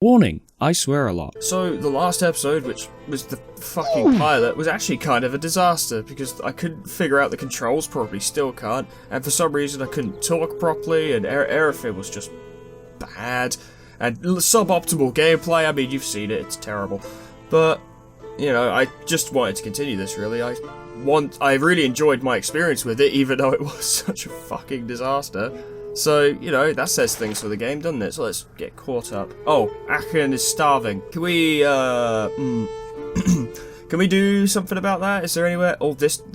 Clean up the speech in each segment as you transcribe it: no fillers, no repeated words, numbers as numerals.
Warning, I swear a lot. So, the last episode, which was the fucking pilot, was actually kind of a disaster, because I couldn't figure out the controls properly, still can't, and for some reason I couldn't talk properly, and everything was just bad, and suboptimal gameplay. I mean, you've seen it, it's terrible. But, you know, I just wanted to continue this, really. I really enjoyed my experience with it, even though it was such a fucking disaster. So, you know, that says things for the game, doesn't it? So let's get caught up. Oh, Achen is starving. Can we, can we do something about that? Is there anywhere? Oh, we want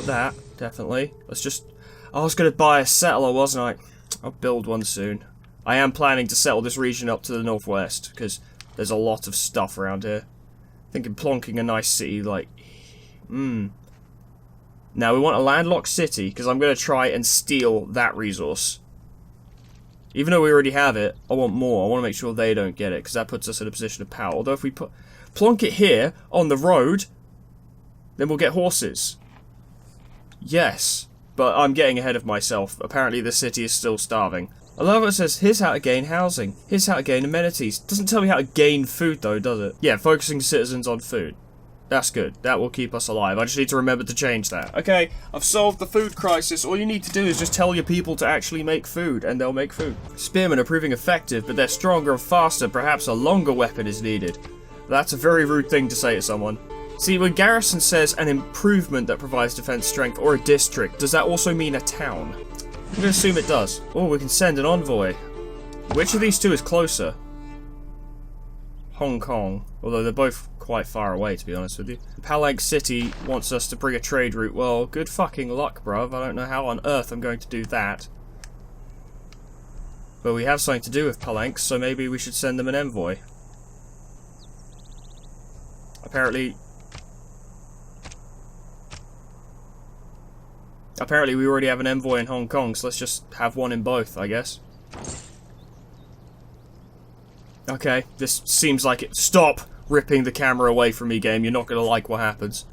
that, definitely. Let's just, I was going to buy a settler, wasn't I? I'll build one soon. I am planning to settle this region up to the northwest, because there's a lot of stuff around here. Thinking plonking a nice city, like, Now, we want a landlocked city, because I'm going to try and steal that resource. Even though we already have it, I want more. I want to make sure they don't get it, because that puts us in a position of power. Although if we plonk it here, on the road, then we'll get horses. Yes, but I'm getting ahead of myself. Apparently the city is still starving. I love it says, here's how to gain housing. Here's how to gain amenities. Doesn't tell me how to gain food, though, does it? Yeah, focusing citizens on food. That's good. That will keep us alive. I just need to remember to change that. Okay, I've solved the food crisis. All you need to do is just tell your people to actually make food, and they'll make food. Spearmen are proving effective, but they're stronger and faster. Perhaps a longer weapon is needed. That's a very rude thing to say to someone. See, when Garrison says an improvement that provides defense strength, or a district, does that also mean a town? I'm going to assume it does. Oh, we can send an envoy. Which of these two is closer? Hong Kong. Although they're both quite far away, to be honest with you. Palanque City wants us to bring a trade route. Well, good fucking luck, bruv. I don't know how on earth I'm going to do that. But we have something to do with Palanque, so maybe we should send them an envoy. Apparently we already have an envoy in Hong Kong, so let's just have one in both, I guess. Okay, this seems like it. Stop ripping the camera away from me, game. You're not going to like what happens.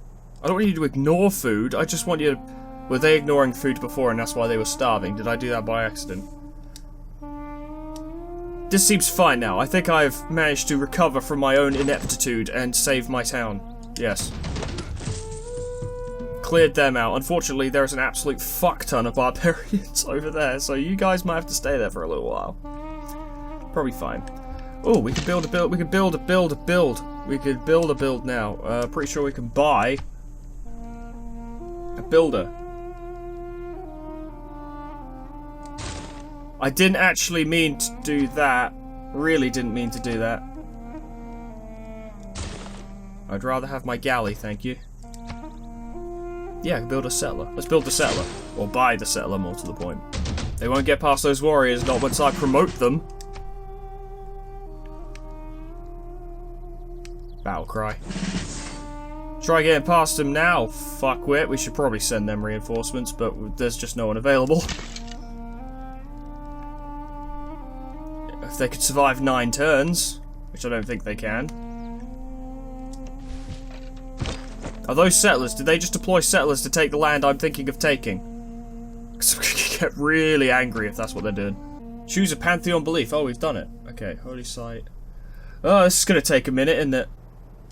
I don't want you to ignore food. I just want you to... Were they ignoring food before and that's why they were starving? Did I do that by accident? This seems fine now. I think I've managed to recover from my own ineptitude and save my town. Yes. Cleared them out. Unfortunately, there's an absolute fuck ton of barbarians over there, so you guys might have to stay there for a little while. Probably fine. Oh, we can build a build. We can build a build. We could build a build now. Pretty sure we can buy a builder. I didn't actually mean to do that. Really didn't mean to do that. I'd rather have my galley, thank you. Yeah, I can build a settler. Let's build the settler. Or buy the settler, more to the point. They won't get past those warriors, not once I promote them. Battle cry. Try getting past them now, fuckwit. We should probably send them reinforcements, but there's just no one available. If they could survive 9 turns, which I don't think they can. Are those settlers? Did they just deploy settlers to take the land I'm thinking of taking? Because I'm going to get really angry if that's what they're doing. Choose a pantheon belief. Oh, we've done it. Okay, holy site. Oh, this is going to take a minute, isn't it?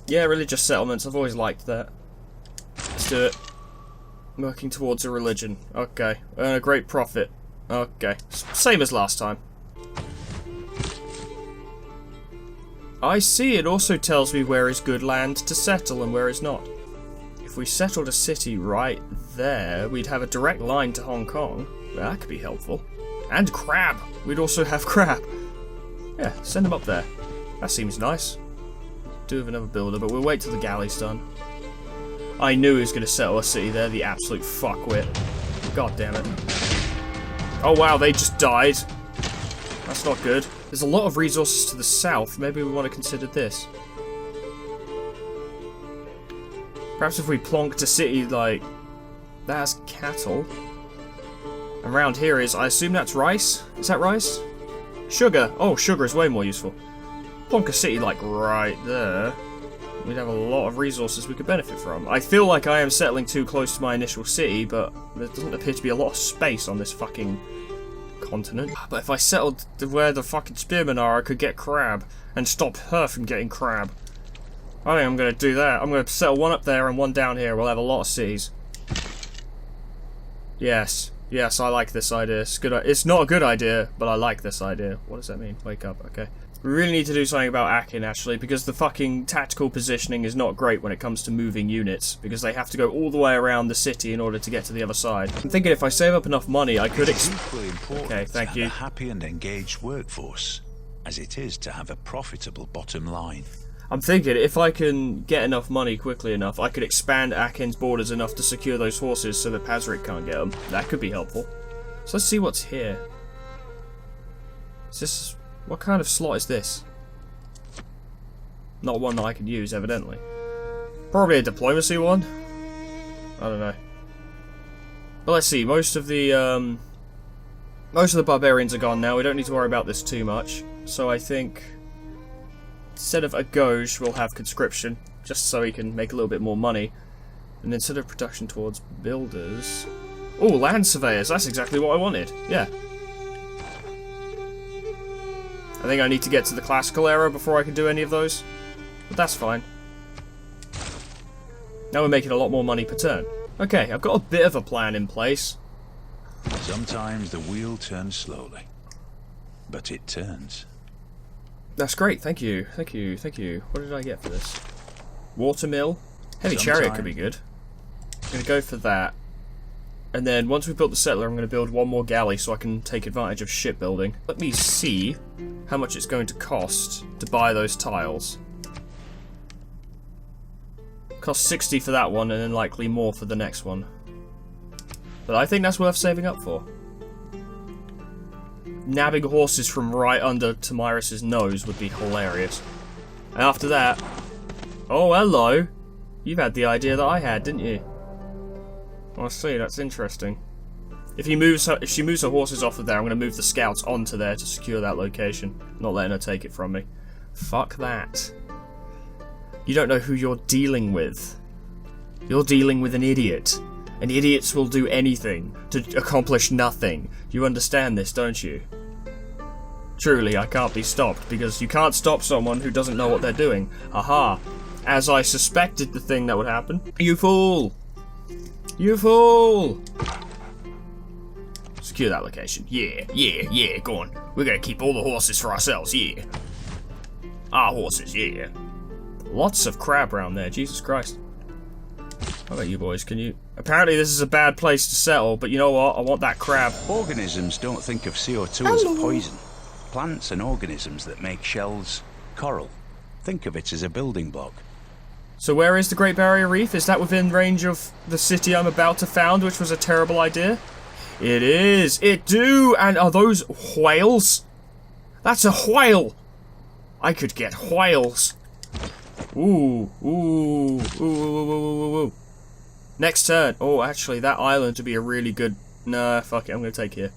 Yeah, religious settlements. I've always liked that. Let's do it. Working towards a religion. Okay. Earn a great profit. Okay. Same as last time. I see. It also tells me where is good land to settle and where is not. If we settled a city right there, we'd have a direct line to Hong Kong. Well, that could be helpful. And crab! We'd also have crab. Yeah, send them up there. That seems nice. Do have another builder, but we'll wait till the galley's done. I knew he was going to settle a city there, the absolute fuckwit. God damn it. Oh wow, they just died. That's not good. There's a lot of resources to the south. Maybe we want to consider this. Perhaps if we plonked a city like... That has cattle. Around here is... I assume that's rice? Is that rice? Sugar. Oh, sugar is way more useful. Plonk a city like right there. We'd have a lot of resources we could benefit from. I feel like I am settling too close to my initial city, but there doesn't appear to be a lot of space on this fucking continent. But if I settled where the fucking spearmen are, I could get crab. And stop her from getting crab. I think I'm going to do that. I'm going to settle one up there and one down here. We'll have a lot of cities. Yes. Yes, I like this idea. It's good. It's not a good idea, but I like this idea. What does that mean? Wake up. Okay. We really need to do something about Akin, actually, because the fucking tactical positioning is not great when it comes to moving units, because they have to go all the way around the city in order to get to the other side. I'm thinking if I save up enough money, I could Okay, thank you. A happy and engaged workforce, as it is to have a profitable bottom line. I'm thinking if I can get enough money quickly enough, I could expand Akin's borders enough to secure those horses so that Pazrik can't get them. That could be helpful. So let's see what's here. Is this... What kind of slot is this? Not one that I could use, evidently. Probably a diplomacy one? I don't know. But let's see, most of the barbarians are gone now. We don't need to worry about this too much. So I think... Instead of a Gauge, we'll have conscription, just so we can make a little bit more money. And instead of production towards builders... Oh, land surveyors, that's exactly what I wanted. Yeah. I think I need to get to the classical era before I can do any of those. But that's fine. Now we're making a lot more money per turn. Okay, I've got a bit of a plan in place. Sometimes the wheel turns slowly, but it turns. That's great, thank you, thank you, thank you. What did I get for this? Watermill? Heavy chariot could be good. I'm going to go for that. And then once we've built the settler, I'm going to build one more galley so I can take advantage of shipbuilding. Let me see how much it's going to cost to buy those tiles. Cost 60 for that one, and then likely more for the next one. But I think that's worth saving up for. Nabbing horses from right under Tomyris' nose would be hilarious. And after that... Oh, hello! You've had the idea that I had, didn't you? I see, that's interesting. If she moves her horses off of there, I'm going to move the scouts onto there to secure that location. Not letting her take it from me. Fuck that. You don't know who you're dealing with. You're dealing with an idiot. And idiots will do anything to accomplish nothing. You understand this, don't you? Truly, I can't be stopped, because you can't stop someone who doesn't know what they're doing. Aha. As I suspected the thing that would happen. You fool! You fool! Secure that location. Yeah, yeah, yeah, go on. We're gonna keep all the horses for ourselves, yeah. Our horses, yeah. Lots of crab around there, Jesus Christ. How about you boys, can you... Apparently this is a bad place to settle, but you know what? I want that crab. Organisms don't think of CO2 as a poison. Plants and organisms that make shells, coral. Think of it as a building block. So where is the Great Barrier Reef? Is that within range of the city I'm about to found, which was a terrible idea? It is! It do! And are those whales? That's a whale! I could get whales. Ooh, ooh, ooh, ooh, ooh, ooh, ooh. Next turn. Oh, actually, that island would be a really good... Nah, fuck it, I'm gonna take here.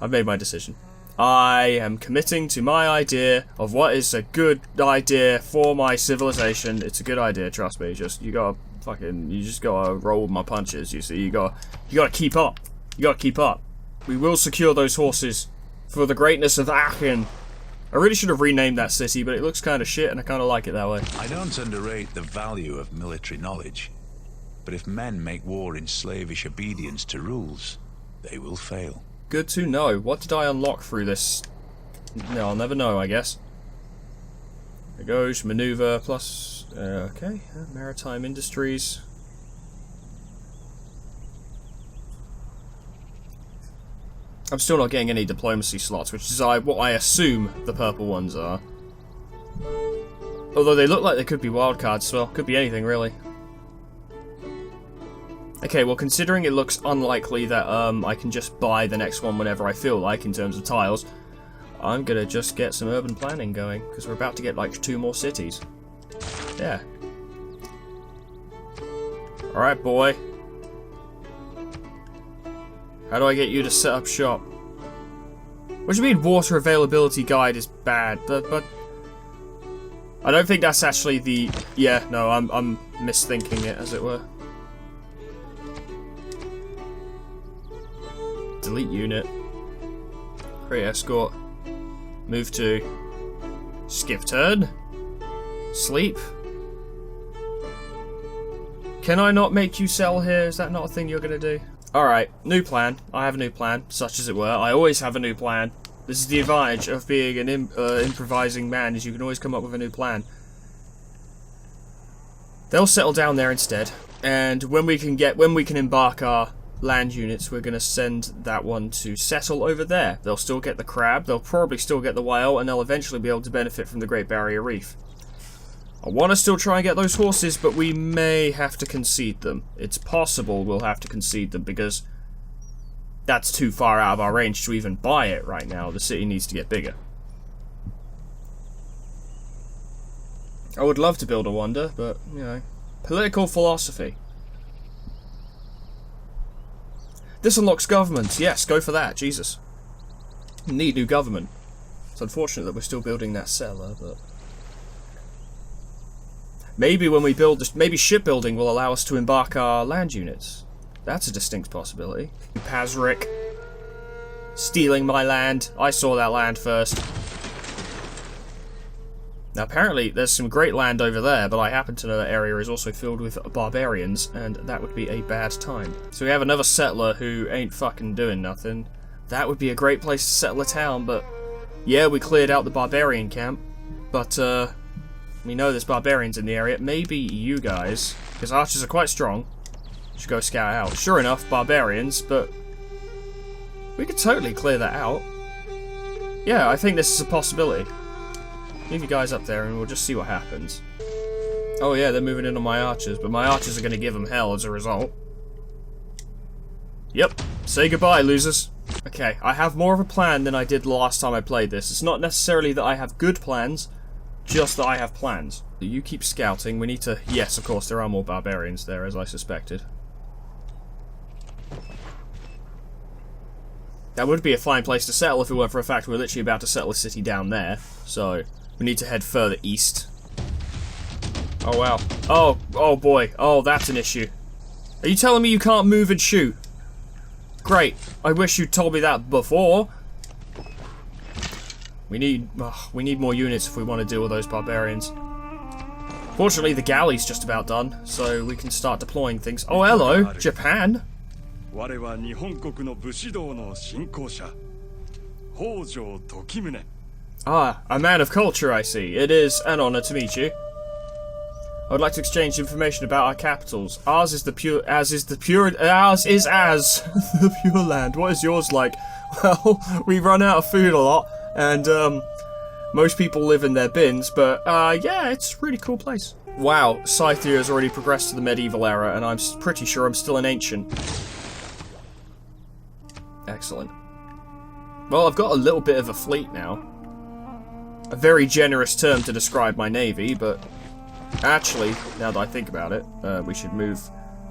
I've made my decision. I am committing to my idea of what is a good idea for my civilization. It's a good idea, trust me. You just gotta roll with my punches, you see. You gotta keep up. You gotta keep up. We will secure those horses for the greatness of Aachen. I really should have renamed that city, but it looks kind of shit and I kind of like it that way. I don't underrate the value of military knowledge, but if men make war in slavish obedience to rules, they will fail. Good to know. What did I unlock through this? No, I'll never know, I guess. There goes maneuver plus... okay, maritime industries. I'm still not getting any diplomacy slots, which is what I assume the purple ones are. Although they look like they could be wildcards, so could be anything, really. Okay, well, considering it looks unlikely that I can just buy the next one whenever I feel like in terms of tiles, I'm gonna just get some urban planning going, because we're about to get like 2 more cities. Yeah. Alright, boy. How do I get you to set up shop? What do you mean water availability guide is bad? But I don't think that's actually the... Yeah, no, I'm misthinking it, as it were. Delete unit. Create escort. Move to. Skip turn. Sleep. Can I not make you sell here? Is that not a thing you're gonna do? Alright, new plan. I have a new plan, such as it were. I always have a new plan. This is the advantage of being an improvising man, is you can always come up with a new plan. They'll settle down there instead, and when we can embark our land units, we're gonna send that one to settle over there. They'll still get the crab, they'll probably still get the whale, and they'll eventually be able to benefit from the Great Barrier Reef. I want to still try and get those horses, but we may have to concede them. It's possible we'll have to concede them, because that's too far out of our range to even buy it right now. The city needs to get bigger. I would love to build a wonder, but, you know, political philosophy. This unlocks government. Yes, go for that. Jesus. Need new government. It's unfortunate that we're still building that settler, but... maybe when we build this, maybe shipbuilding will allow us to embark our land units. That's a distinct possibility. Pazric. Stealing my land. I saw that land first. Now apparently there's some great land over there, but I happen to know that area is also filled with barbarians, and that would be a bad time. So we have another settler who ain't fucking doing nothing. That would be a great place to settle a town, but... yeah, we cleared out the barbarian camp. But, we know there's barbarians in the area. Maybe you guys, because archers are quite strong, should go scout out. Sure enough, barbarians, but... we could totally clear that out. Yeah, I think this is a possibility. Leave you guys up there and we'll just see what happens. Oh yeah, they're moving in on my archers, but my archers are going to give them hell as a result. Yep. Say goodbye, losers. Okay, I have more of a plan than I did the last time I played this. It's not necessarily that I have good plans, just that I have plans. You keep scouting, we need to... yes, of course, there are more barbarians there, as I suspected. That would be a fine place to settle if it weren't for a fact we're literally about to settle a city down there. So, we need to head further east. Oh wow. Oh boy. Oh, that's an issue. Are you telling me you can't move and shoot? Great. I wish you'd told me that before. We need more units if we want to deal with those barbarians. Fortunately, the galley's just about done, so we can start deploying things. Oh, hello, Japan. Ah, a man of culture, I see. It is an honor to meet you. I would like to exchange information about our capitals. Ours is the pure land. What is yours like? Well, we run out of food a lot, and most people live in their bins, but yeah, it's a really cool place. Wow, Scythia has already progressed to the medieval era, and I'm pretty sure I'm still an ancient. Excellent. Well, I've got a little bit of a fleet now. A very generous term to describe my navy, but actually, now that I think about it, we should move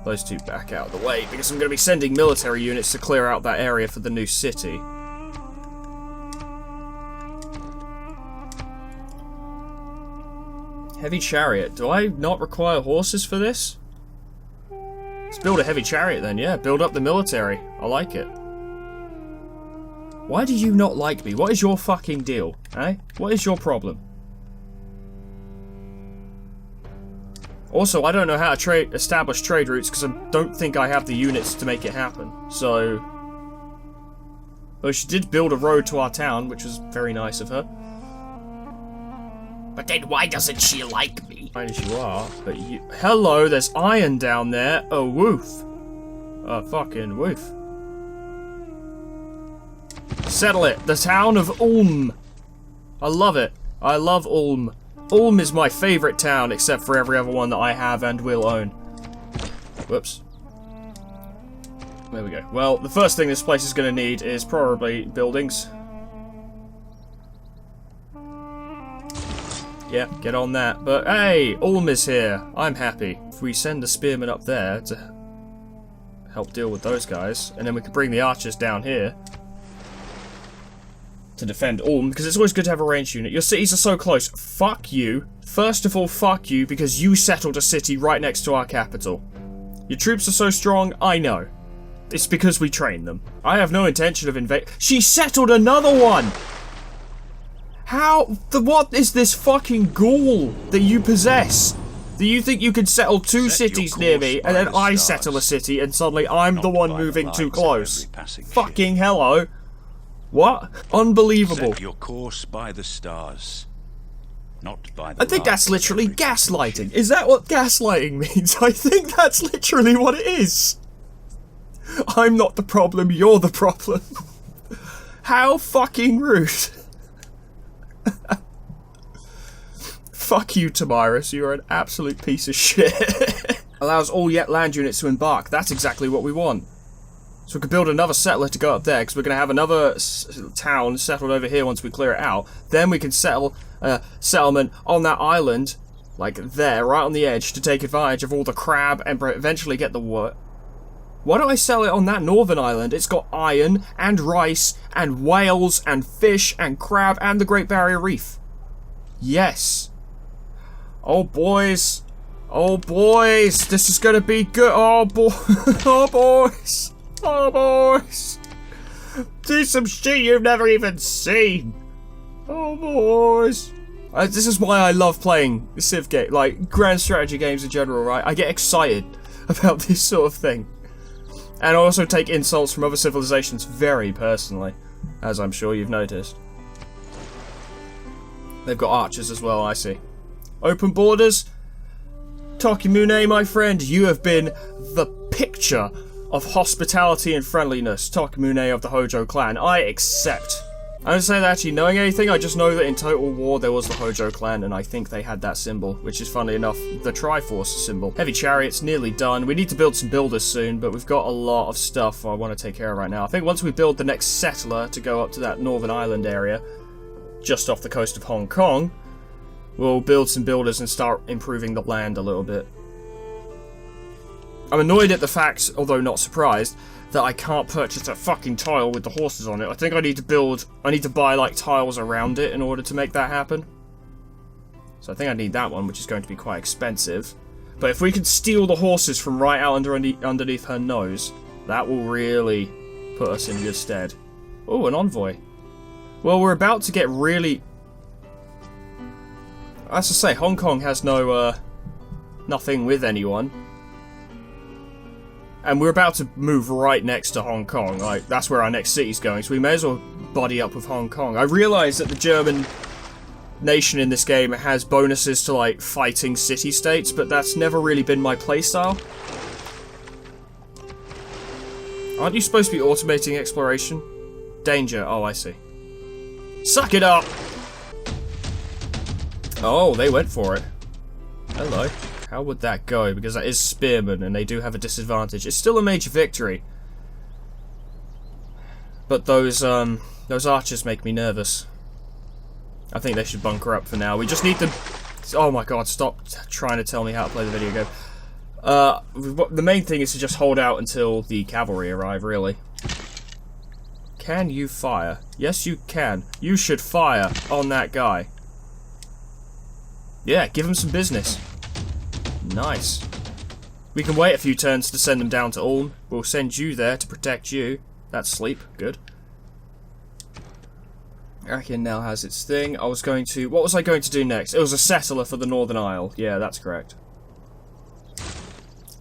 those two back out of the way, because I'm going to be sending military units to clear out that area for the new city. Heavy chariot. Do I not require horses for this? Let's build a heavy chariot then, yeah. Build up the military. I like it. Why do you not like me? What is your fucking deal, eh? What is your problem? Also, I don't know how to establish trade routes because I don't think I have the units to make it happen. So... though she did build a road to our town, which was very nice of her. But then why doesn't she like me? Fine as you are, but you... hello, there's iron down there. A woof. A fucking woof. Settle it. The town of Ulm. I love it. I love Ulm. Ulm is my favorite town, except for every other one that I have and will own. Whoops. There we go. Well, the first thing this place is going to need is probably buildings. Yeah, get on that. But hey, Ulm is here. I'm happy. If we send the spearmen up there to help deal with those guys, and then we can bring the archers down here to defend Ulm, because it's always good to have a ranged unit. Your cities are so close. Fuck you. First of all, fuck you, because you settled a city right next to our capital. Your troops are so strong, I know. It's because we train them. I have no intention of invading. She settled another one! What is this fucking ghoul that you possess? Do you think you can settle two cities near me, and then I settle a city, and suddenly I'm the one moving too close? Fucking hello. What? Unbelievable. Set your course by the stars, not by the I think that's literally gaslighting. Is that what gaslighting means? I think that's literally what it is. I'm not the problem, you're the problem. How fucking rude. Fuck you, Tomyris, you're an absolute piece of shit. Allows all yet land units to embark. That's exactly what we want. So we could build another settler to go up there, because we're going to have another town settled over here once we clear it out. Then we can settle a settlement on that island, like there, right on the edge, to take advantage of all the crab and eventually get the what? Why don't I sell it on that northern island? It's got iron, and rice, and whales, and fish, and crab, and the Great Barrier Reef. Yes. Oh, boys. Oh, boys. This is gonna be good. Oh, boy. Oh, boys. Oh, boys. Do some shit you've never even seen. Oh, boys. This is why I love playing Civ game, like grand strategy games in general, right? I get excited about this sort of thing. And I also take insults from other civilizations very personally, as I'm sure you've noticed. They've got archers as well, I see. Open borders. Tokimune, my friend, you have been the picture of hospitality and friendliness. Tokimune of the Hojo clan. I accept. I don't say that actually knowing anything, I just know that in Total War there was the Hojo clan, and I think they had that symbol, which is funnily enough the Triforce symbol. Heavy chariots nearly done. We need to build some builders soon, but we've got a lot of stuff I want to take care of right now. I think once we build the next settler to go up to that northern island area, just off the coast of Hong Kong, we'll build some builders and start improving the land a little bit. I'm annoyed at the fact, although not surprised, that I can't purchase a fucking tile with the horses on it. I think I need to buy like tiles around it in order to make that happen. So I think I need that one, which is going to be quite expensive. But if we can steal the horses from right out underneath her nose, that will really put us in good stead. Oh, an envoy. Well, we're about to get really... As I say, Hong Kong has no, nothing with anyone. And we're about to move right next to Hong Kong. Like, that's where our next city's going, so we may as well buddy up with Hong Kong. I realise that the German nation in this game has bonuses to, like, fighting city-states, but that's never really been my playstyle. Aren't you supposed to be automating exploration? Danger. Oh, I see. Suck it up! Oh, they went for it. Hello. How would that go? Because that is spearmen, and they do have a disadvantage. It's still a major victory. But those archers make me nervous. I think they should bunker up for now. We just need to... Oh my god, stop trying to tell me how to play the video game. The main thing is to just hold out until the cavalry arrive, really. Can you fire? Yes, you can. You should fire on that guy. Yeah, give him some business. Nice. We can wait a few turns to send them down to Ulm. We'll send you there to protect you. That's sleep. Good. Arakin now has its thing. What was I going to do next? It was a settler for the Northern Isle. Yeah, that's correct.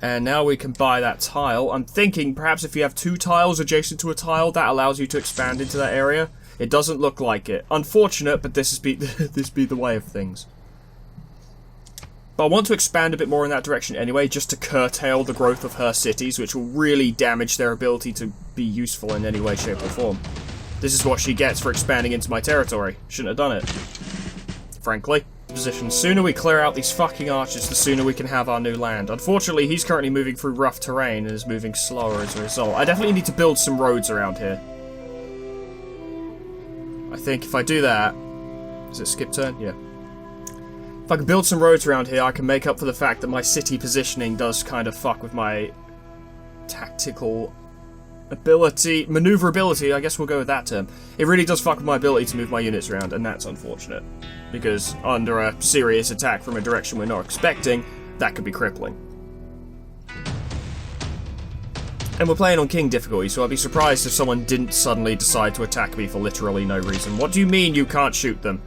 And now we can buy that tile. I'm thinking perhaps if you have two tiles adjacent to a tile, that allows you to expand into that area. It doesn't look like it. Unfortunate, but this be the way of things. But I want to expand a bit more in that direction anyway, just to curtail the growth of her cities, which will really damage their ability to be useful in any way, shape, or form. This is what she gets for expanding into my territory. Shouldn't have done it. Frankly. Position. Sooner we clear out these fucking archers, the sooner we can have our new land. Unfortunately, he's currently moving through rough terrain and is moving slower as a result. I definitely need to build some roads around here. I think if I do that... Is it skip turn? Yeah. If I can build some roads around here, I can make up for the fact that my city positioning does kind of fuck with my tactical ability, maneuverability, I guess we'll go with that term. It really does fuck with my ability to move my units around, and that's unfortunate. Because under a serious attack from a direction we're not expecting, that could be crippling. And we're playing on King difficulty, so I'd be surprised if someone didn't suddenly decide to attack me for literally no reason. What do you mean you can't shoot them?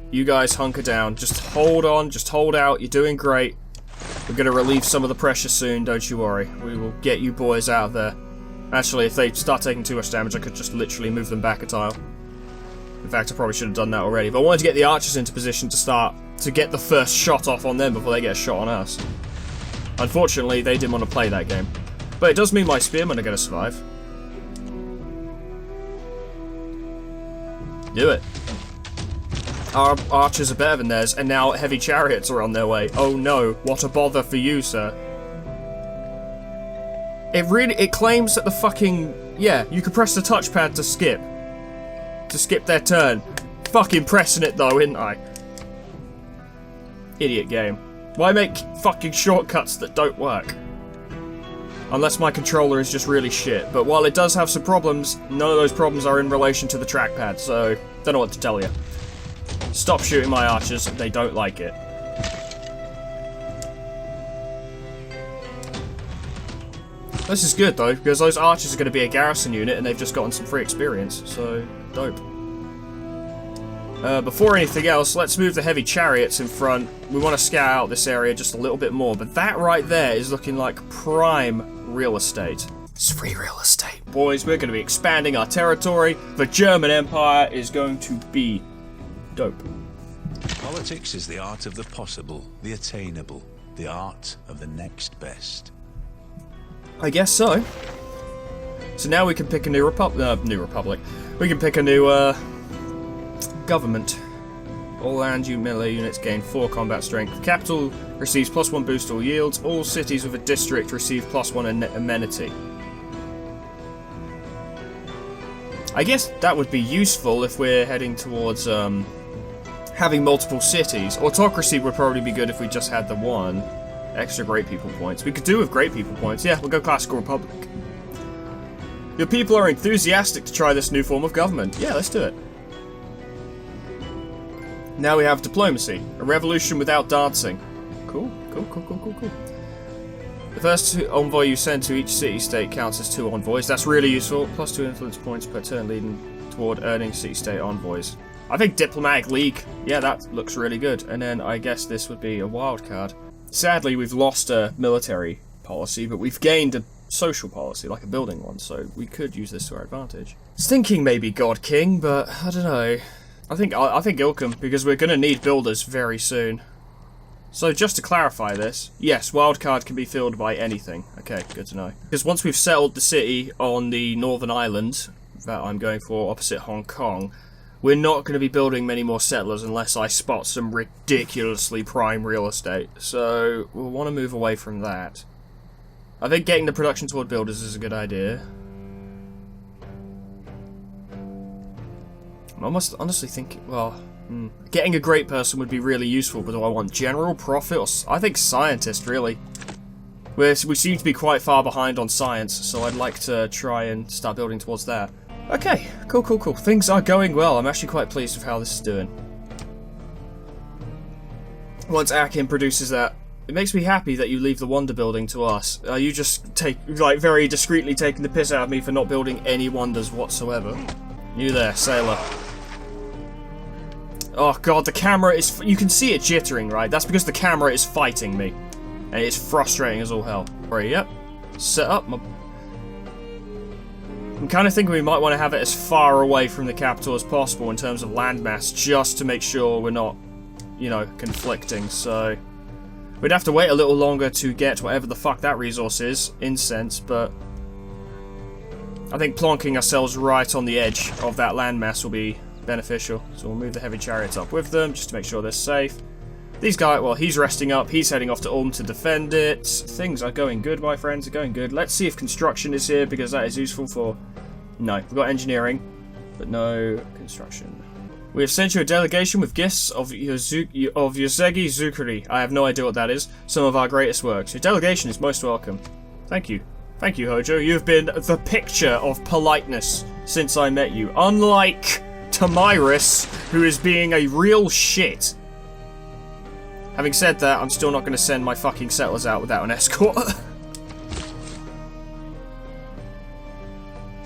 You guys hunker down. Just hold on, just hold out. You're doing great. We're going to relieve some of the pressure soon, don't you worry. We will get you boys out of there. Actually, if they start taking too much damage, I could just literally move them back a tile. In fact, I probably should have done that already. But I wanted to get the archers into position to get the first shot off on them before they get a shot on us. Unfortunately, they didn't want to play that game. But it does mean my spearmen are going to survive. Do it. Our archers are better than theirs, and now heavy chariots are on their way. Oh no, what a bother for you, sir. It claims that the fucking... Yeah, you can press the touchpad to skip. To skip their turn. Fucking pressing it though, isn't I? Idiot game. Why make fucking shortcuts that don't work? Unless my controller is just really shit. But while it does have some problems, none of those problems are in relation to the trackpad, so don't know what to tell you. Stop shooting my archers, they don't like it. This is good though, because those archers are going to be a garrison unit and they've just gotten some free experience, so dope. Before anything else, let's move the heavy chariots in front. We want to scout out this area just a little bit more, but that right there is looking like prime real estate. It's free real estate. Boys, we're going to be expanding our territory. The German Empire is going to be dope. Politics is the art of the possible, the attainable, the art of the next best. I guess so. So now we can pick a new republic. We can pick a new government. All land melee units gain 4 combat strength. Capital receives +1 boost all yields. All cities with a district receive +1 amenity. I guess that would be useful if we're heading towards having multiple cities. Autocracy would probably be good if we just had the one. Extra great people points. We could do with great people points. Yeah, we'll go classical republic. Your people are enthusiastic to try this new form of government. Yeah, let's do it. Now we have diplomacy. A revolution without dancing. Cool. The first envoy you send to each city-state counts as 2 envoys. That's really useful. +2 influence points per turn leading toward earning city-state envoys. I think Diplomatic League. Yeah, that looks really good. And then I guess this would be a wild card. Sadly, we've lost a military policy, but we've gained a social policy, like a building one, so we could use this to our advantage. I was thinking maybe God King, but I don't know. I think Ilkham, because we're going to need builders very soon. So just to clarify this, yes, wildcard can be filled by anything. Okay, good to know. Because once we've settled the city on the Northern Island that I'm going for opposite Hong Kong, we're not going to be building many more settlers unless I spot some ridiculously prime real estate. So we'll want to move away from that. I think getting the production toward builders is a good idea. I'm almost honestly thinking, well, getting a great person would be really useful, but do I want general, profit, or I think scientist, really. We seem to be quite far behind on science, so I'd like to try and start building towards that. Okay, cool. Things are going well. I'm actually quite pleased with how this is doing. Once Akin produces that, it makes me happy that you leave the wonder building to us. You just very discreetly taking the piss out of me for not building any wonders whatsoever. You there, sailor. Oh god, the camera is... You can see it jittering, right? That's because the camera is fighting me. And it's frustrating as all hell. Right, yep. Set up my... I'm kind of thinking we might want to have it as far away from the capital as possible in terms of landmass, just to make sure we're not, you know, conflicting, so... We'd have to wait a little longer to get whatever the fuck that resource is, incense, but... I think plonking ourselves right on the edge of that landmass will be beneficial. So we'll move the heavy chariots up with them, just to make sure they're safe. These guys, well, he's resting up, he's heading off to Ulm to defend it. Things are going good, my friends, are going good. Let's see if construction is here, because that is useful for... No, we've got engineering, but no construction. We have sent you a delegation with gifts of Yozegi Zukuri. I have no idea what that is. Some of our greatest works. Your delegation is most welcome. Thank you. Thank you, Hojo. You've been the picture of politeness since I met you. Unlike Tomyris, who is being a real shit. Having said that, I'm still not going to send my fucking settlers out without an escort.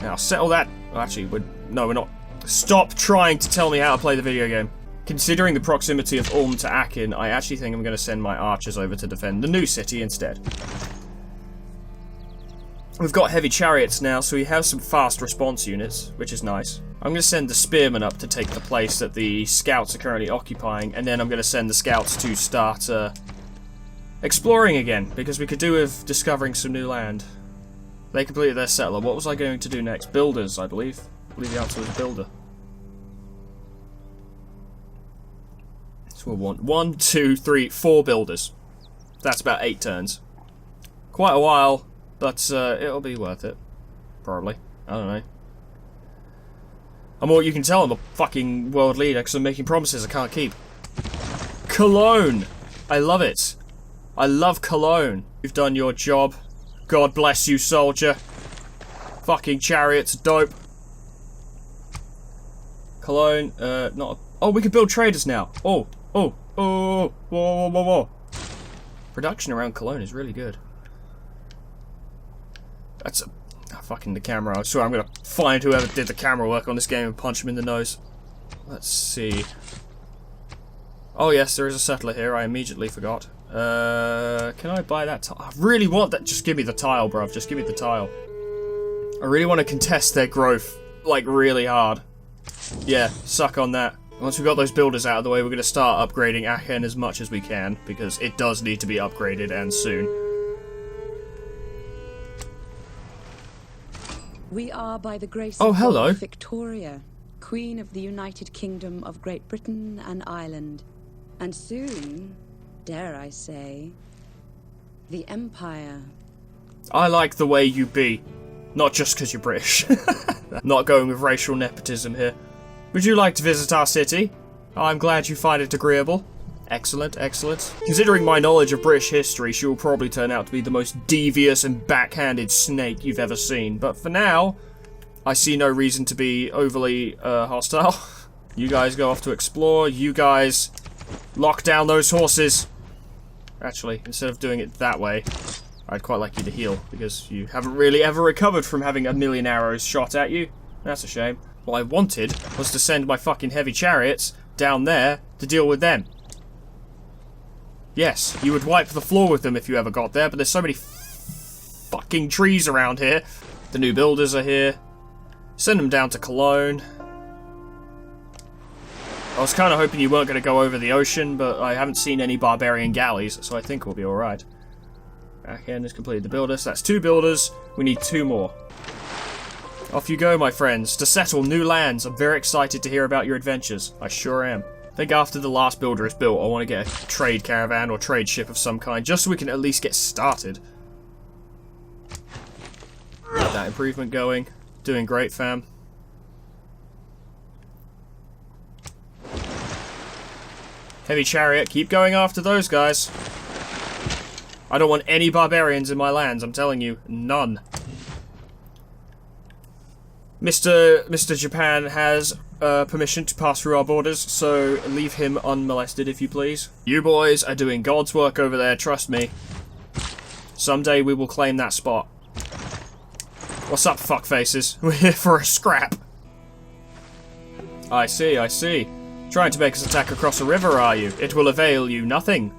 Now, settle that... Oh, actually, we're not. Stop trying to tell me how to play the video game. Considering the proximity of Ulm to Aachen, I actually think I'm going to send my archers over to defend the new city instead. We've got heavy chariots now, so we have some fast response units, which is nice. I'm going to send the spearmen up to take the place that the scouts are currently occupying, and then I'm going to send the scouts to start exploring again, because we could do with discovering some new land. They completed their settler. What was I going to do next? Builders, I believe. I believe the answer was builder. So we'll want 1, 2, 3, 4 builders. That's about 8 turns. Quite a while, but it'll be worth it. Probably. I don't know. I'm what you can tell I'm a fucking world leader because I'm making promises I can't keep. Cologne! I love it. I love Cologne. You've done your job. God bless you, soldier. Fucking chariots, dope. Cologne, not a... Oh, we can build traders now. Oh, whoa. Production around Cologne is really good. That's a... Oh, fucking the camera. I swear I'm gonna find whoever did the camera work on this game and punch him in the nose. Let's see. Oh yes, there is a settler here. I immediately forgot. Can I buy that tile? I really want that. Just give me the tile, bruv. Just give me the tile. I really want to contest their growth, like, really hard. Yeah, suck on that. Once we've got those builders out of the way, we're going to start upgrading Aachen as much as we can, because it does need to be upgraded, and soon. We are, by the grace of God, Victoria, Queen of the United Kingdom of Great Britain and Ireland. And soon, dare I say, the Empire. I like the way you be. Not just because you're British. Not going with racial nepotism here. Would you like to visit our city? I'm glad you find it agreeable. Excellent, excellent. Considering my knowledge of British history, she will probably turn out to be the most devious and backhanded snake you've ever seen. But for now, I see no reason to be overly hostile. You guys go off to explore. You guys lock down those horses. Actually, instead of doing it that way, I'd quite like you to heal, because you haven't really ever recovered from having 1,000,000 arrows shot at you. That's a shame. What I wanted was to send my fucking heavy chariots down there to deal with them. Yes, you would wipe the floor with them if you ever got there, but there's so many fucking trees around here. The new builders are here. Send them down to Cologne. I was kind of hoping you weren't going to go over the ocean, but I haven't seen any barbarian galleys, so I think we'll be alright. Aachen has completed the builders. That's 2 builders. We need 2 more. Off you go, my friends, to settle new lands. I'm very excited to hear about your adventures. I sure am. I think after the last builder is built, I want to get a trade caravan or trade ship of some kind, just so we can at least get started. Get that improvement going. Doing great, fam. Heavy chariot, keep going after those guys. I don't want any barbarians in my lands, I'm telling you. None. Mr. Japan has permission to pass through our borders, so leave him unmolested if you please. You boys are doing God's work over there, trust me. Someday we will claim that spot. What's up, fuckfaces? We're here for a scrap. I see, I see. Trying to make us attack across a river, are you? It will avail you nothing.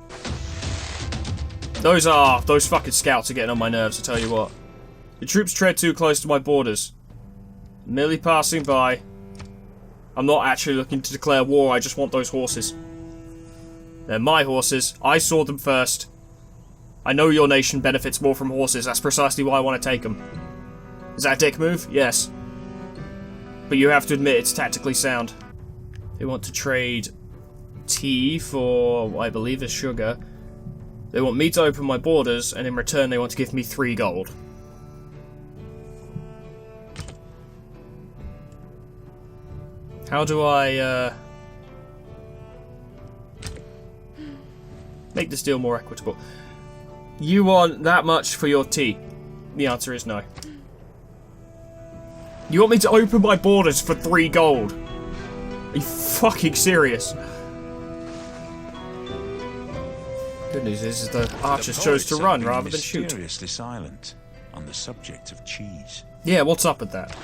Those fucking scouts are getting on my nerves, I tell you what. The troops tread too close to my borders. Merely passing by. I'm not actually looking to declare war, I just want those horses. They're my horses. I saw them first. I know your nation benefits more from horses, that's precisely why I want to take them. Is that a dick move? Yes. But you have to admit it's tactically sound. They want to trade tea for what I believe is sugar. They want me to open my borders, and in return they want to give me 3 gold. How do I, make this deal more equitable? You want that much for your tea? The answer is no. You want me to open my borders for 3 gold? Are you fucking serious? Good news is the archers chose to run rather than shoot. Mysteriously silent on the subject of cheese. Yeah, what's up with that?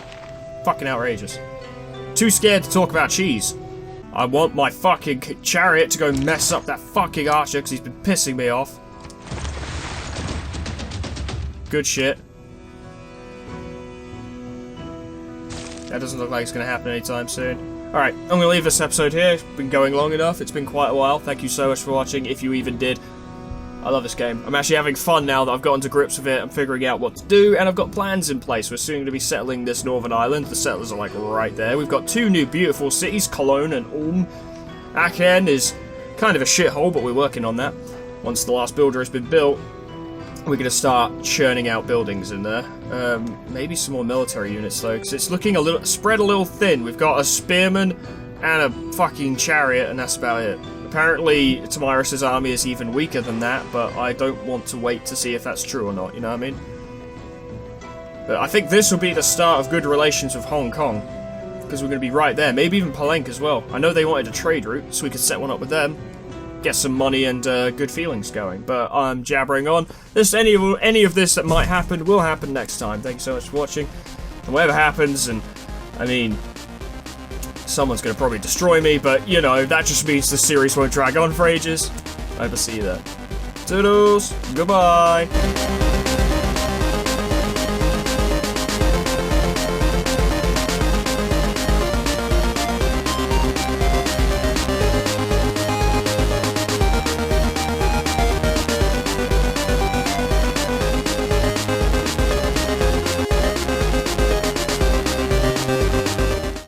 Fucking outrageous. Too scared to talk about cheese. I want my fucking chariot to go mess up that fucking archer because he's been pissing me off. Good shit. That doesn't look like it's going to happen anytime soon. Alright, I'm going to leave this episode here. It's been going long enough. It's been quite a while. Thank you so much for watching, if you even did. I love this game. I'm actually having fun now that I've gotten to grips with it. I'm figuring out what to do, and I've got plans in place. We're soon going to be settling this northern island. The settlers are, like, right there. We've got 2 new beautiful cities, Cologne and Ulm. Aachen is kind of a shithole, but we're working on that. Once the last builder has been built, we're going to start churning out buildings in there. Maybe some more military units, though, because it's looking spread a little thin. We've got a spearman and a fucking chariot, and that's about it. Apparently, Tomyris' army is even weaker than that, but I don't want to wait to see if that's true or not, you know what I mean? But I think this will be the start of good relations with Hong Kong, because we're going to be right there. Maybe even Palenque as well. I know they wanted a trade route, so we could set one up with them. Get some money and good feelings going, but I'm jabbering on. Any of this that might happen will happen next time. Thanks so much for watching. And whatever happens, and I mean, someone's going to probably destroy me, but you know, that just means the series won't drag on for ages. I hope to see you there. Toodles, goodbye.